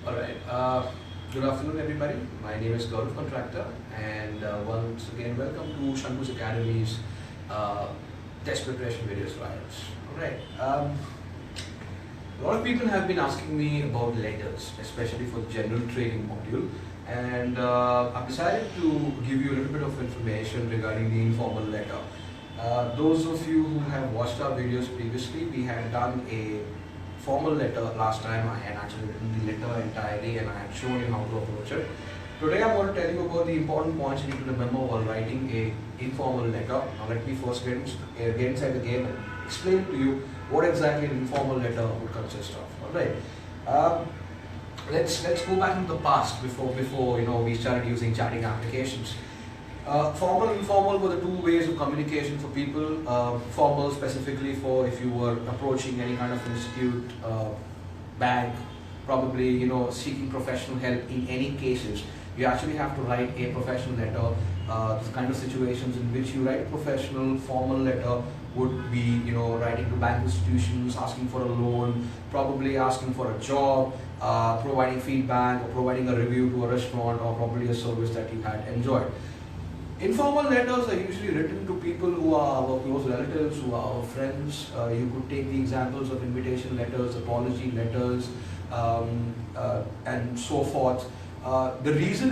Alright, good afternoon everybody. My name is Gaurav Contractor and once again welcome to Shanku's Academy's test preparation video trials. Alright, a lot of people have been asking me about letters, especially for the general trading module, and I've decided to give you a little bit of information regarding the informal letter. Those of you who have watched our videos previously, we had done a formal letter last time. I had actually written the letter entirely and I had shown you how to approach it. Today I'm going to tell you about the important points you need to remember while writing a informal letter. Now let me first get inside the game and explain to you what exactly an informal letter would consist of. Alright. Let's go back into the past before we started using chatting applications. Formal and informal were the two ways of communication for people. Formal specifically for if you were approaching any kind of institute, bank, probably seeking professional help in any cases. You actually have to write a professional letter. The kind of situations in which you write a professional formal letter would be writing to bank institutions, asking for a loan, probably asking for a job, providing feedback or providing a review to a restaurant or probably a service that you had enjoyed. Informal letters are usually written to people who are our close relatives, who are our friends. You could take the examples of invitation letters, apology letters, and so forth. The reason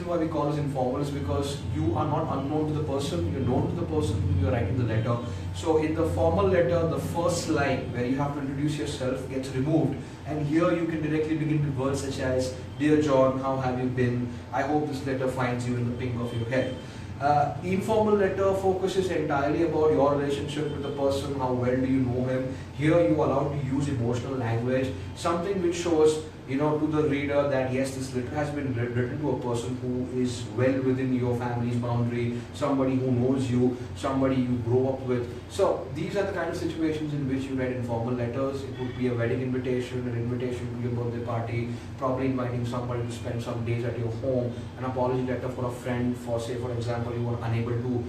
why we call this informal is because you are not unknown to the person, you're known to the person who you're writing the letter. So in the formal letter, the first line where you have to introduce yourself gets removed, and here you can directly begin with words such as, "Dear John, how have you been? I hope this letter finds you in the pink of your head." The informal letter focuses entirely about your relationship with the person, how well do you know him. Here you are allowed to use emotional language, something which shows to the reader that yes, this letter has been written to a person who is well within your family's boundary, somebody who knows you, somebody you grow up with. So these are the kind of situations in which you write informal letters. It would be a wedding invitation, an invitation to your birthday party, probably inviting somebody to spend some days at your home, an apology letter for a friend for, say for example, you were unable to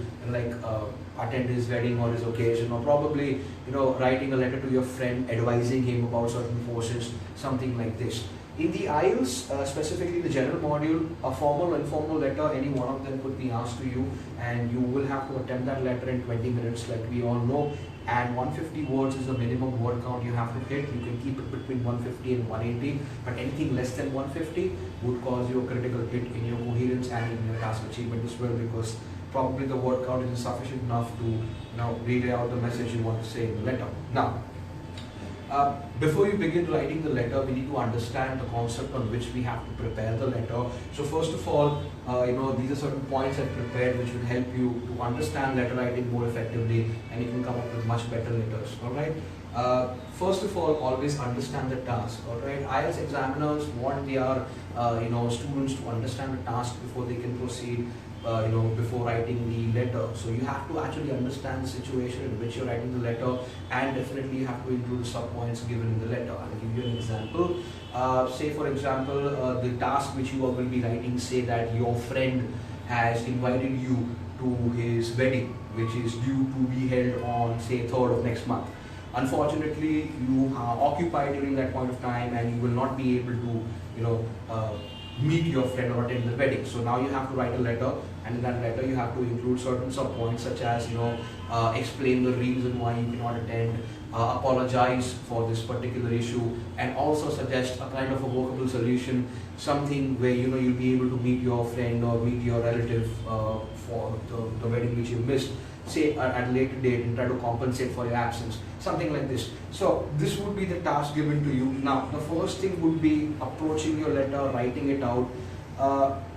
attend his wedding or his occasion, or probably writing a letter to your friend advising him about certain courses, something like this. In the IELTS, specifically the general module, a formal or informal letter, any one of them could be asked to you, and you will have to attempt that letter in 20 minutes like we all know, and 150 words is the minimum word count you have to hit. You can keep it between 150 and 180, but anything less than 150 would cause you a critical hit in your coherence and in your task achievement as well, because probably the word count isn't sufficient enough to read out the message you want to say in the letter. Now, before you begin writing the letter, we need to understand the concept on which we have to prepare the letter. So first of all, these are certain points I've prepared which will help you to understand letter writing more effectively, and you can come up with much better letters. Alright. First of all, always understand the task. Alright. IELTS examiners want their students to understand the task before they can proceed. Before writing the letter. So you have to actually understand the situation in which you're writing the letter, and definitely you have to include the sub-points given in the letter. I'll give you an example. Say for example, the task which you will be writing, say that your friend has invited you to his wedding, which is due to be held on say 3rd of next month. Unfortunately, you are occupied during that point of time and you will not be able to meet your friend or attend the wedding. So now you have to write a letter, and in that letter you have to include certain sub-points such as explain the reason why you cannot attend, apologize for this particular issue, and also suggest a kind of a workable solution, something where you'll be able to meet your friend or meet your relative for the wedding which you missed, say at a later date, and try to compensate for your absence, something like this. So this would be the task given to you. Now the first thing would be approaching your letter, writing it out.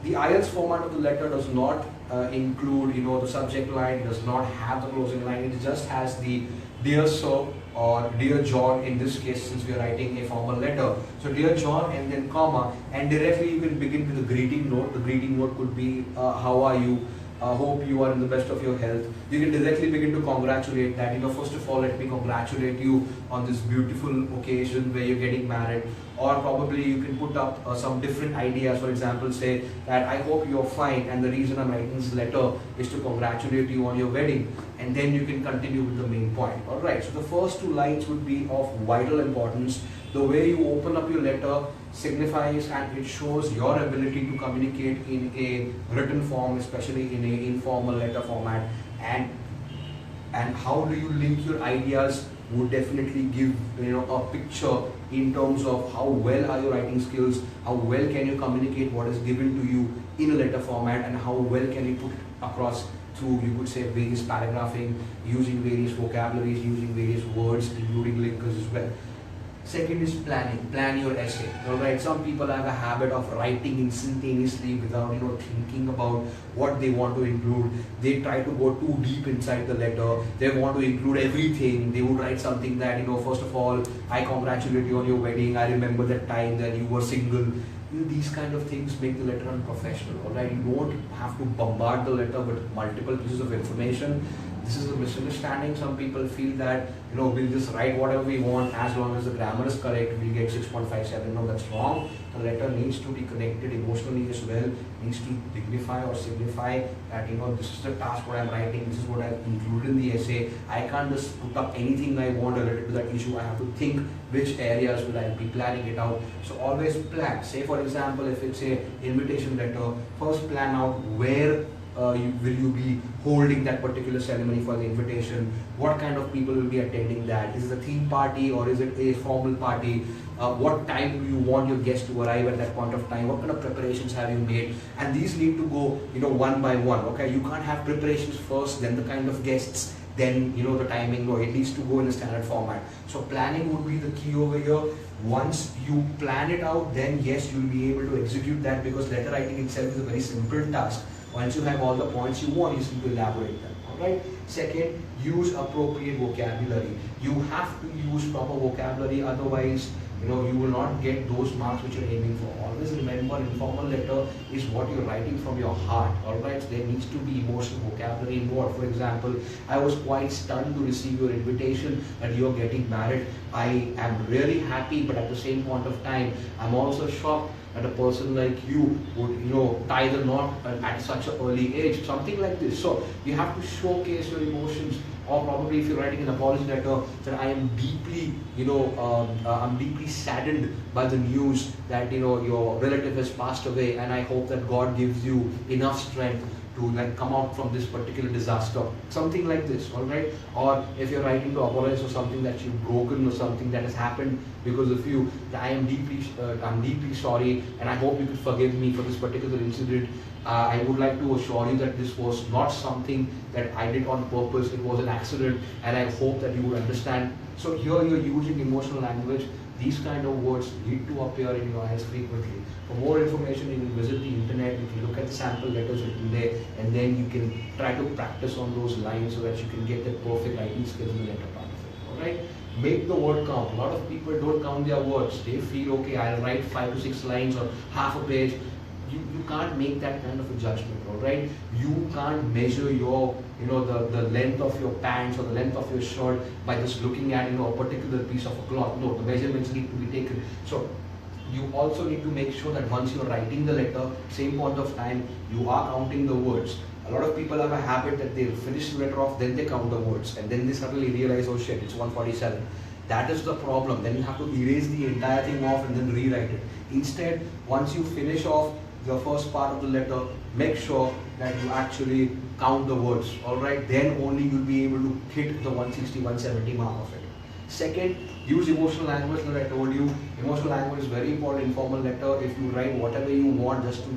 The IELTS format of the letter does not include the subject line, does not have the closing line. It just has the "Dear Sir" or "Dear John" in this case, since we are writing a formal letter. So "Dear John" and then comma, and directly you can begin with a greeting note. The greeting note could be "How are you? Hope you are in the best of your health." You can directly begin to congratulate that, first of all, let me congratulate you on this beautiful occasion where you're getting married. Or probably you can put up some different ideas. For example, say that I hope you're fine, and the reason I'm writing this letter is to congratulate you on your wedding. And then you can continue with the main point. Alright, so the first two lines would be of vital importance. The way you open up your letter signifies and it shows your ability to communicate in a written form, especially in a informal letter format. And how do you link your ideas would definitely give a picture in terms of how well are your writing skills, how well can you communicate what is given to you in a letter format, and how well can you put it across through, you could say, various paragraphing, using various vocabularies, using various words, including linkers as well. Second is planning. Plan your essay. Alright, some people have a habit of writing instantaneously without thinking about what they want to include. They try to go too deep inside the letter. They want to include everything. They would write something that, first of all, I congratulate you on your wedding. I remember that time that you were single. These kind of things make the letter unprofessional. Alright, you don't have to bombard the letter with multiple pieces of information. This is a misunderstanding. Some people feel that we'll just write whatever we want as long as the grammar is correct, we'll get 6.57. No, that's wrong. The letter needs to be connected emotionally as well, needs to dignify or signify that this is the task what I'm writing, this is what I've included in the essay. I can't just put up anything I want related to that issue. I have to think which areas will I be planning it out. So always plan. Say for example, if it's a invitation letter, first plan out where will you be holding that particular ceremony for the invitation? What kind of people will be attending that? Is it a theme party or is it a formal party? What time do you want your guests to arrive at that point of time? What kind of preparations have you made? And these need to go, one by one. Okay, you can't have preparations first, then the kind of guests, then the timing. No, it needs to go in a standard format. So planning would be the key over here. Once you plan it out, then yes, you'll be able to execute that, because letter writing itself is a very simple task. Once you have all the points you want, you just need to elaborate them. Alright? Second, use appropriate vocabulary. You have to use proper vocabulary, otherwise you will not get those marks which you're aiming for. Always remember, informal letter is what you're writing from your heart. Alright? So there needs to be emotional vocabulary involved. For example, I was quite stunned to receive your invitation that you're getting married. I am really happy, but at the same point of time, I'm also shocked that a person like you would tie the knot at such an early age, something like this. So you have to showcase your emotions, or probably if you're writing an apology letter, that I am deeply I'm deeply saddened by the news that your relative has passed away, and I hope that God gives you enough strength to come out from this particular disaster, something like this. All right? Or if you're writing to apologize for something that you've broken or something that has happened because of you, I'm deeply sorry, and I hope you could forgive me for this particular incident. I would like to assure you that this was not something that I did on purpose. It was an accident, and I hope that you would understand. So here you're using emotional language. These kind of words need to appear in your eyes frequently. For more information, you can visit the internet, you can look at the sample letters written there, and then you can try to practice on those lines so that you can get that perfect writing skills in the letter part of it. Alright? Make the word count. A lot of people don't count their words. They feel, okay, I'll write 5 to 6 lines or half a page. You can't make that kind of a judgment, alright? You can't measure your, the length of your pants or the length of your shirt by just looking at, a particular piece of a cloth. No, the measurements need to be taken. So you also need to make sure that once you're writing the letter, same point of time, you are counting the words. A lot of people have a habit that they finish the letter off, then they count the words, and then they suddenly realize, oh shit, it's 147. That is the problem. Then you have to erase the entire thing off and then rewrite it. Instead, once you finish off the first part of the letter, make sure that you actually count the words. Alright, then only you'll be able to hit the 160, 170 mark of it. Second, use emotional language. Like I told you, emotional language is very important in formal letter. If you write whatever you want, just to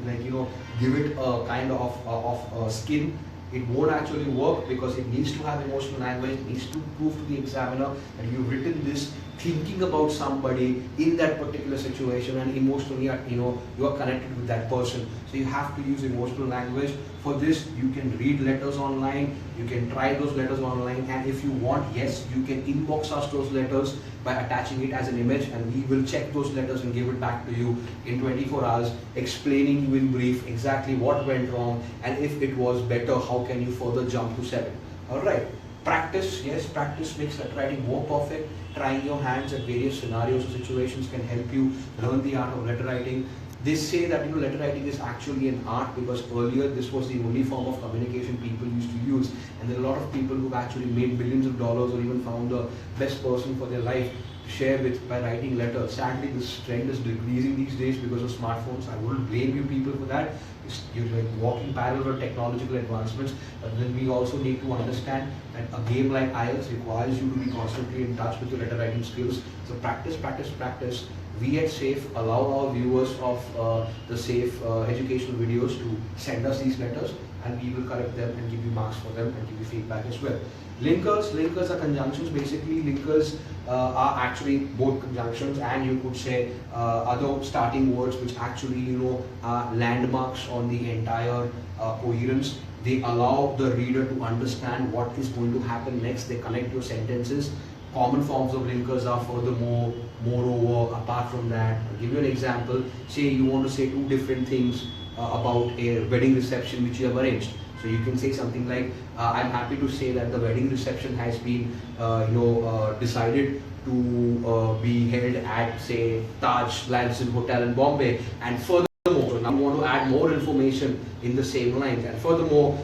give it a kind of skin, it won't actually work, because it needs to have emotional language. It needs to prove to the examiner that you've written this thinking about somebody in that particular situation, and emotionally you are connected with that person. So you have to use emotional language. For this, you can read letters online, you can try those letters online, and if you want, yes, you can inbox us those letters by attaching it as an image, and we will check those letters and give it back to you in 24 hours, explaining you in brief exactly what went wrong, and if it was better, how can you further jump to 7. Alright. Practice, yes, practice makes letter writing more perfect. Trying your hands at various scenarios or situations can help you learn the art of letter writing. They say that letter writing is actually an art, because earlier this was the only form of communication people used to use, and there are a lot of people who've actually made billions of dollars or even found the best person for their life share with by writing letters. Sadly, this trend is decreasing these days because of smartphones. I wouldn't blame you people for that. You're like walking parallel with technological advancements, but then we also need to understand that a game like IELTS requires you to be constantly in touch with your letter writing skills. So practice, practice, practice. We at SAFE allow our viewers of the SAFE educational videos to send us these letters, and we will correct them and give you marks for them and give you feedback as well. Linkers are conjunctions. Basically, linkers are actually both conjunctions, and you could say other starting words which actually are landmarks on the entire coherence. They allow the reader to understand what is going to happen next. They connect your sentences. Common forms of linkers are furthermore, moreover, apart from that. I'll give you an example. Say you want to say two different things about a wedding reception which you have arranged. So you can say something like, I'm happy to say that the wedding reception has been decided to be held at, say, Taj Lanson Hotel in Bombay, and furthermore, so now we want to add more information in the same lines. And furthermore,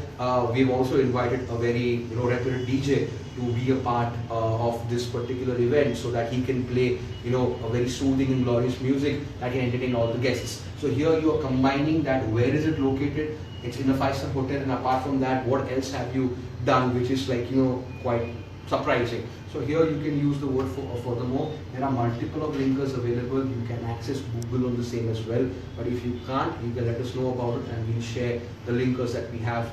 we've also invited a very reputed DJ to be a part of this particular event, so that he can play a very soothing and glorious music that can entertain all the guests. So here you are combining that. Where is it located? It's in a 5-star hotel, and apart from that, what else have you done which is like quite surprising? So here you can use the word furthermore. There are multiple of linkers available. You can access Google on the same as well. But if you can't, you can let us know about it, and we'll share the linkers that we have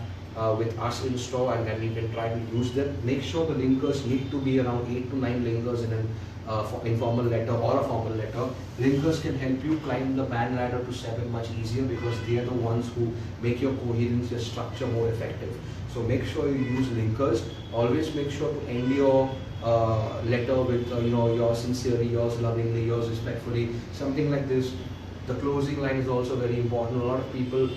with us in store, and then you can try to use them. Make sure the linkers need to be around 8 to 9 linkers in an informal letter or a formal letter. Linkers can help you climb the band ladder to 7 much easier, because they are the ones who make your coherence, your structure more effective. So make sure you use linkers. Always make sure to end your letter with yours sincerely, yours lovingly, yours respectfully, something like this. The closing line is also very important. A lot of people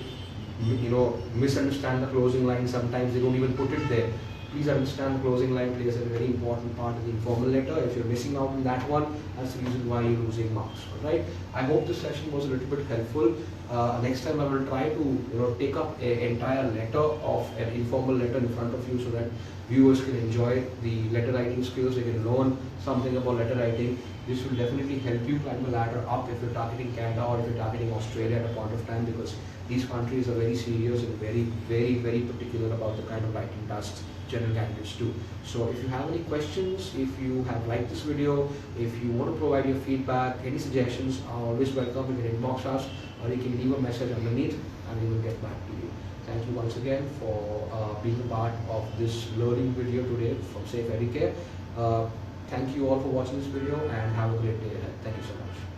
misunderstand the closing line. Sometimes they don't even put it there. Please understand, the closing line plays a very important part of the informal letter. If you're missing out on that one, that's the reason why you're losing marks. Alright, I hope this session was a little bit helpful. Next time I will try to take up an entire letter of an informal letter in front of you, so that viewers can enjoy the letter writing skills. They can learn something about letter writing. This will definitely help you climb the ladder up if you're targeting Canada or if you're targeting Australia at a point of time, because these countries are very serious and very, very, very particular about the kind of writing tasks general candidates do. So if you have any questions, if you have liked this video, if you want to provide your feedback, any suggestions are always welcome. You can inbox us, or you can leave a message underneath, and we will get back to you. Thank you once again for being a part of this learning video today from SAFE Educare. Thank you all for watching this video, and have a great day ahead. Thank you so much.